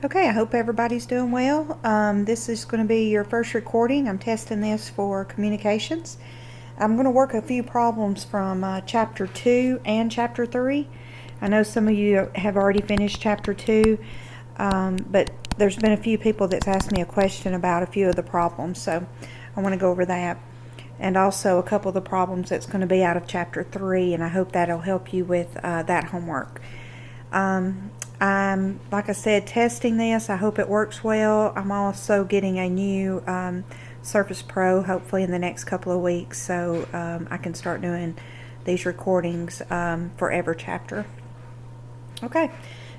Okay, I hope everybody's doing well. This is going to be your first recording. I'm testing this for communications. I'm going to work a few problems from Chapter 2 and Chapter 3. I know some of you have already finished Chapter 2, but there's been a few people that's asked me a question about a few of the problems, so I want to go over that. And also a couple of the problems that's going to be out of Chapter 3, and I hope that'll help you with that homework. I'm, like I said, testing this. I hope it works well. I'm also getting a new Surface Pro hopefully in the next couple of weeks, so I can start doing these recordings for every chapter. Okay,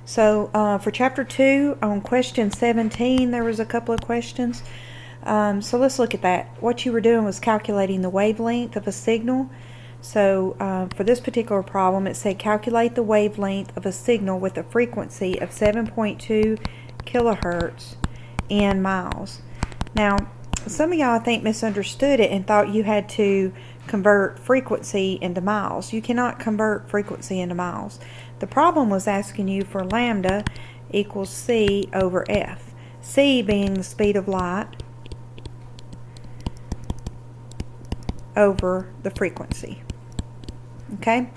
so for Chapter 2, on question 17, there was a couple of questions. So let's look at that. What you were doing was calculating the wavelength of a signal. So for this particular problem, it said calculate the wavelength of a signal with a frequency of 7.2 kilohertz in miles. Now, some of y'all I think misunderstood it and thought you had to convert frequency into miles. You cannot convert frequency into miles. The problem was asking you for lambda equals c over f. C being the speed of light over the frequency. Okay,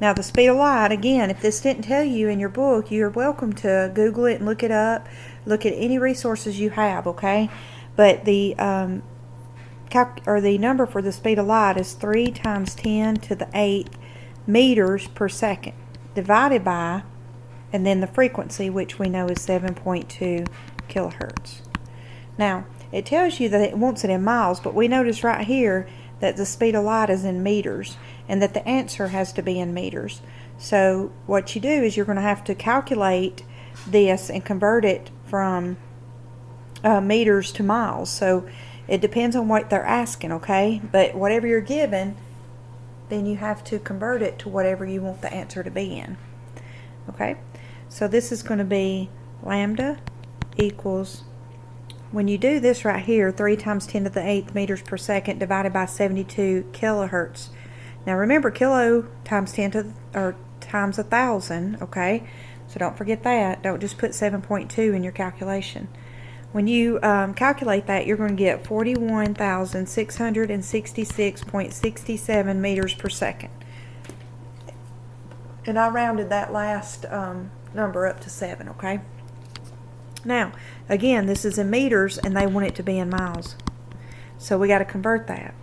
now the speed of light, again, if this didn't tell you in your book, you're welcome to Google it and look it up, look at any resources you have, okay? But the the number for the speed of light is 3 times 10 to the 8th meters per second divided by, and then the frequency, which we know is 7.2 kilohertz. Now, it tells you that it wants it in miles, but we notice right here that the speed of light is in meters and that the answer has to be in meters. So what you do is you're going to have to calculate this and convert it from meters to miles. So it depends on what they're asking, okay? But whatever you're given, then you have to convert it to whatever you want the answer to be in. Okay? So this is going to be lambda equals, when you do this right here, 3 times 10 to the 8th meters per second divided by 72 kilohertz. Now remember, kilo times 10 to or times 1,000, okay? So don't forget that. Don't just put 7.2 in your calculation. When you calculate that, you're going to get 41,666.67 meters per second. And I rounded that last number up to 7, okay? Now, again, this is in meters and they want it to be in miles. So we got to convert that.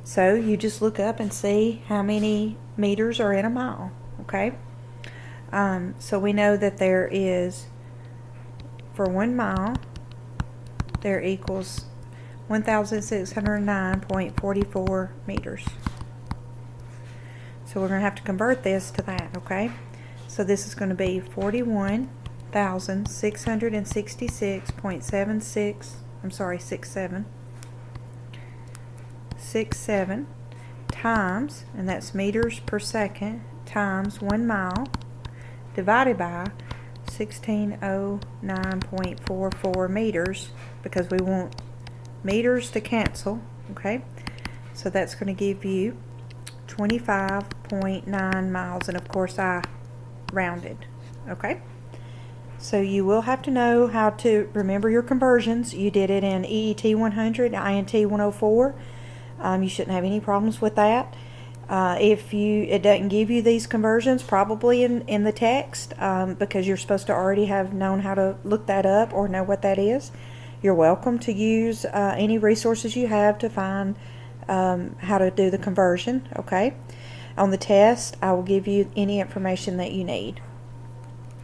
So you just look up and see how many meters are in a mile, okay? So we know that there is, for 1 mile, there equals 1,609.44 meters. So we're going to have to convert this to that, okay? So this is going to be 67 times, and that's meters per second, times 1 mile divided by 1609.44 meters, because we want meters to cancel, okay? So that's going to give you 25.9 miles, and of course I rounded, okay? So you will have to know how to remember your conversions. You did it in eet100, int104. You shouldn't have any problems with that. If it doesn't give you these conversions, probably in the text, because you're supposed to already have known how to look that up or know what that is, you're welcome to use any resources you have to find how to do the conversion, okay? On the test, I will give you any information that you need.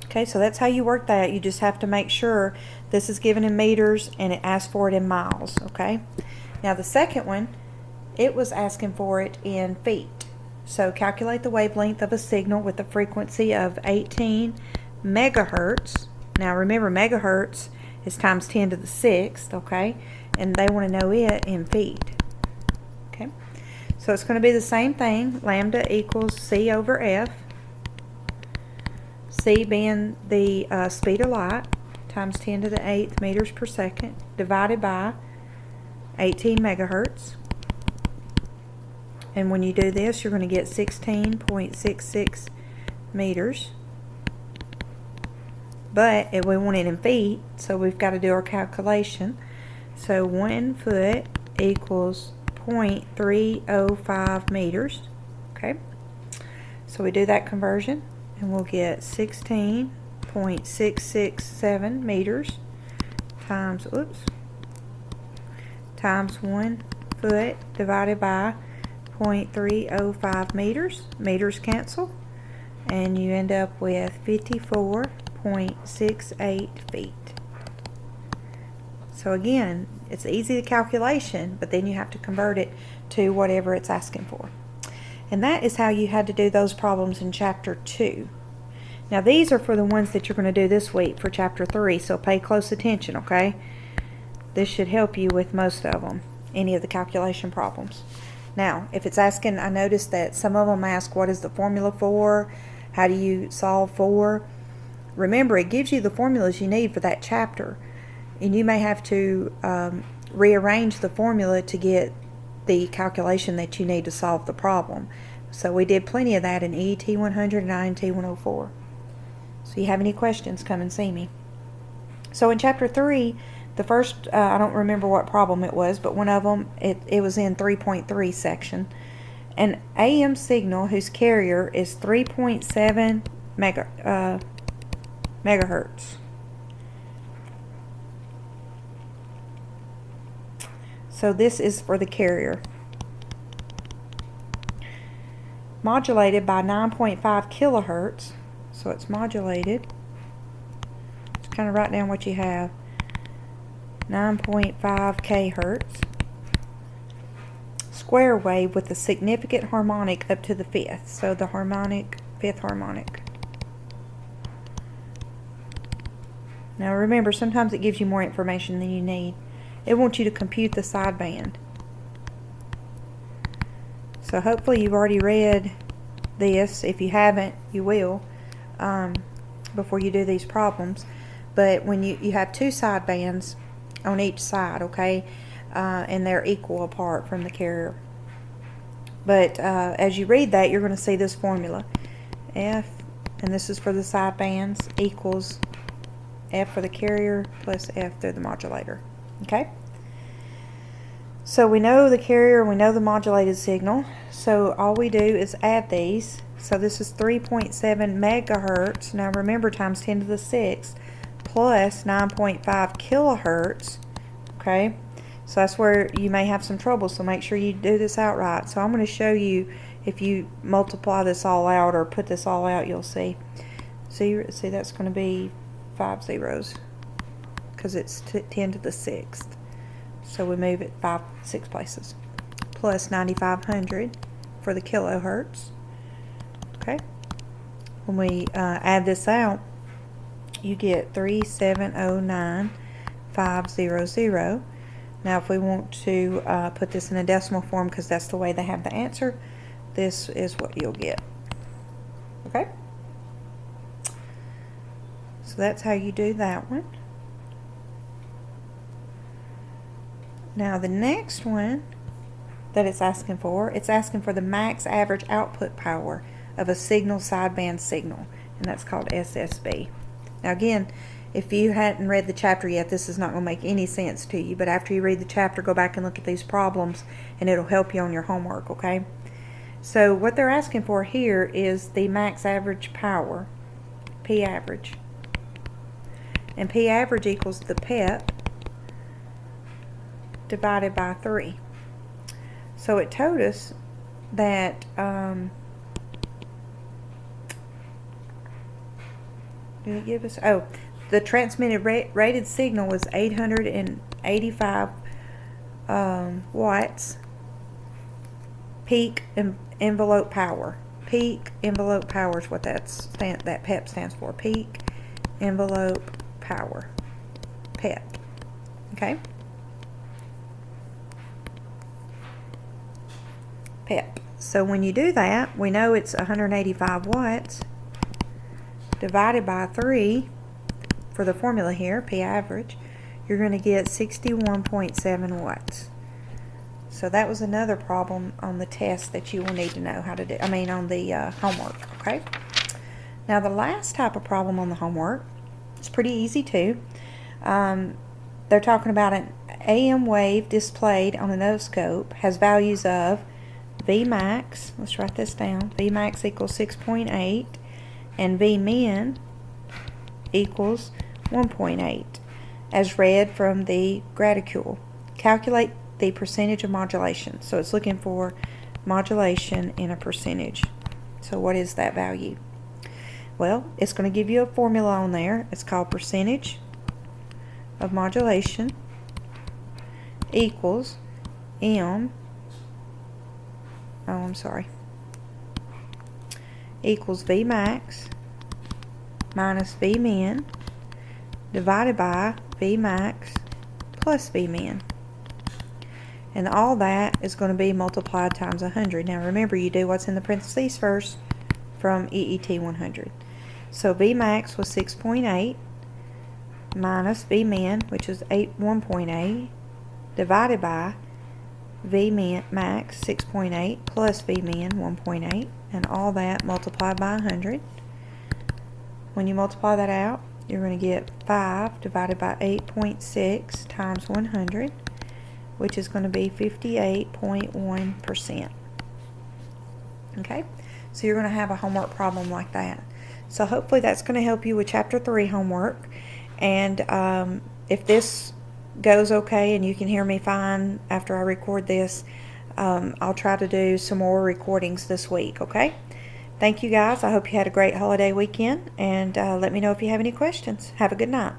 Okay, so that's how you work that. You just have to make sure this is given in meters and it asks for it in miles, okay? Now the second one, it was asking for it in feet. So calculate the wavelength of a signal with a frequency of 18 megahertz. Now remember, megahertz is times 10 to the 6th, okay? And they want to know it in feet. Okay, so it's going to be the same thing. Lambda equals c over f. C being the speed of light, times 10 to the 8th meters per second, divided by 18 megahertz. And when you do this, you're going to get 16.66 meters but we want it in feet, so we've got to do our calculation. So 1 foot equals 0.305 meters. Okay, so we do that conversion and we'll get 16.667 meters times 1 foot divided by 0.305 meters. Meters cancel, and you end up with 54.68 feet. So again, it's easy to calculation, but then you have to convert it to whatever it's asking for. And that is how you had to do those problems in chapter 2. Now these are for the ones that you're going to do this week for chapter 3, so pay close attention, okay? This should help you with most of them, any of the calculation problems. Now, if it's asking, I noticed that some of them ask, what is the formula for? How do you solve for? Remember, it gives you the formulas you need for that chapter. And you may have to rearrange the formula to get the calculation that you need to solve the problem. So we did plenty of that in eet225 and eet225. So you have any questions, come and see me. So in chapter 3, the first, I don't remember what problem it was, but one of them, it was in 3.3 section. An AM signal whose carrier is 3.7 megahertz. So this is for the carrier. Modulated by 9.5 kilohertz. So it's modulated. Just kind of write down what you have. 9.5 kHz. Square wave with a significant harmonic up to the fifth. So the fifth harmonic. Now remember, sometimes it gives you more information than you need. It wants you to compute the sideband. So hopefully you've already read this. If you haven't, you will before you do these problems. But when you have two sidebands on each side, okay, and they're equal apart from the carrier. But as you read that, you're going to see this formula. F, and this is for the sidebands, equals F for the carrier plus F through the modulator. Okay? So we know the carrier, we know the modulated signal. So all we do is add these. So this is 3.7 megahertz. Now remember, times 10 to the 6th plus 9.5 kilohertz. Okay? So that's where you may have some trouble. So make sure you do this out right. So I'm going to show you, if you multiply this all out or put this all out, you'll see. See that's going to be 5 zeros because it's 10 to the 6th. So we move it 6 places. Plus 9,500 for the kilohertz. Okay. When we add this out, you get 3709500. Now if we want to put this in a decimal form, because that's the way they have the answer, this is what you'll get. Okay? So that's how you do that one. Now the next one that it's asking for the max average output power of a signal sideband signal, and that's called SSB. Now again, if you hadn't read the chapter yet, this is not going to make any sense to you, but after you read the chapter, go back and look at these problems and it'll help you on your homework, okay? So what they're asking for here is the max average power, P average. And P average equals the PEP divided by 3. So it told us that did it give us, the transmitted rated signal was 885 watts peak envelope power. Peak envelope power is what that PEP stands for. Peak envelope power. PEP. Okay? PEP. So when you do that, we know it's 185 watts divided by 3 for the formula here, P average, you're going to get 61.7 watts. So that was another problem on the test that you will need to know how to do, on the homework, okay? Now the last type of problem on the homework It's pretty easy too. They're talking about an AM wave displayed on an otoscope has values of Vmax, let's write this down, Vmax equals 6.8 and Vmin equals 1.8 as read from the graticule. Calculate the percentage of modulation. So it's looking for modulation in a percentage. So what is that value? Well, it's going to give you a formula on there. It's called percentage of modulation equals equals Vmax minus Vmin divided by Vmax plus Vmin. And all that is going to be multiplied times 100. Now remember, you do what's in the parentheses first from eet100. So Vmax was 6.8 minus Vmin, which is 1.8, divided by Vmin max 6.8 plus Vmin 1.8, and all that multiplied by 100. When you multiply that out, you're going to get 5 divided by 8.6 times 100, which is going to be 58.1%. Okay, so you're going to have a homework problem like that. So hopefully that's going to help you with Chapter 3 homework. And if this goes okay and you can hear me fine after I record this, I'll try to do some more recordings this week, okay? Thank you guys. I hope you had a great holiday weekend, and let me know if you have any questions. Have a good night.